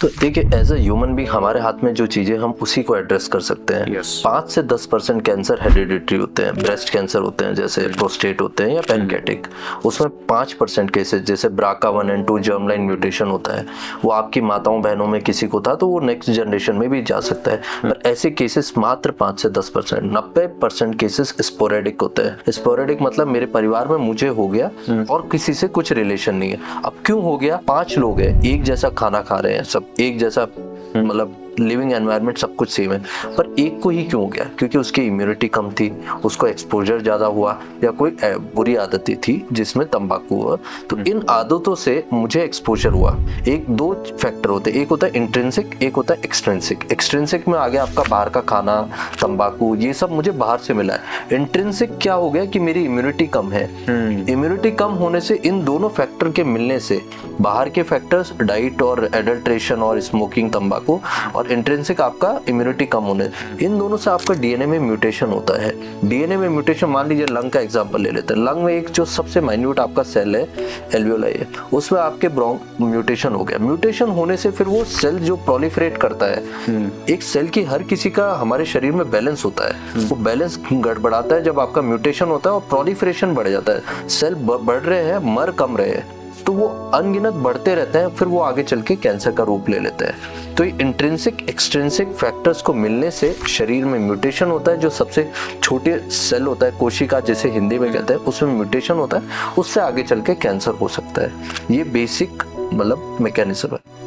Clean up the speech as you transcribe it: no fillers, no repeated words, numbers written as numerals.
तो देखिए, as a human being हमारे हाथ में जो चीजें हम उसी को एड्रेस कर सकते हैं। Yes. 5 से 10% कैंसर हेरिडिटरी होते हैं, ब्रेस्ट कैंसर होते हैं जैसे प्रोस्टेट होते हैं या पैनक्रेटिक, उसमें 5% केसेस जैसे BRCA 1 and 2 germ line mutation होता है, वो आपकी माताओं बहनों में किसी को था तो वो नेक्स्ट जनरेशन में भी जा सकता है। पर ऐसे केसेस मात्र 5 से 10%, 90% केसेस स्पोरेडिक होते हैं। स्पोरेडिक मतलब मेरे परिवार में मुझे हो गया और किसी से कुछ रिलेशन नहीं है। अब क्यों हो गया? 5 लोग हैं, एक जैसा खाना खा रहे हैं, सब एक जैसा, मतलब लिविंग एनवायरनमेंट सब कुछ सेम है, पर एक को ही क्यों हो गया? क्योंकि उसकी इम्यूनिटी कम थी, उसको एक्सपोजर ज्यादा हुआ, या कोई बुरी आदतें थी जिसमें तंबाकू हुआ। तो इन आदतों से मुझे एक्सपोजर हुआ। एक दो फैक्टर होते हैं, एक होता है इंट्रिंसिक, एक होता है एक्सट्रिंसिक। एक्सट्रिंसिक में आ गया आपका बाहर का खाना, तंबाकू, ये सब मुझे बाहर से मिला है। इंट्रिंसिक क्या हो गया कि मेरी इम्यूनिटी कम है। इम्यूनिटी कम होने से इन दोनों फैक्टर के मिलने से, बाहर के फैक्टर्स डाइट और एडल्ट्रेशन और स्मोकिंग, तंबाकू, और इंट्रिंसिक आपका इम्यूनिटी कम होने, इन दोनों से आपका डीएनए में म्यूटेशन होता है। डीएनए में म्यूटेशन, मान लीजिए लंग का एग्जांपल ले लेते हैं। लंग में एक जो सबसे माइन्यूट आपका सेल है, एल्वियोलाई है, उसमें आपके म्यूटेशन हो गया। म्यूटेशन होने से फिर वो सेल जो प्रोलिफरेट करता है, एक सेल की, हर किसी का हमारे शरीर में बैलेंस होता है, वो बैलेंस गड़बड़ाता है जब आपका म्यूटेशन होता है और प्रोलिफरेशन बढ़ जाता है। सेल बढ़ रहे हैं, मर कम रहे हैं, तो वो अनगिनत बढ़ते रहते हैं, फिर वो आगे चल के कैंसर का रूप ले लेते हैं। तो ये इंट्रिंसिक एक्सट्रिंसिक फैक्टर्स को मिलने से शरीर में म्यूटेशन होता है, जो सबसे छोटे सेल होता है, कोशिका जिसे हिंदी में कहते हैं, उसमें म्यूटेशन होता है, उससे आगे चल के कैंसर हो सकता है। ये बेसिक मतलब मैकेनिज्म है।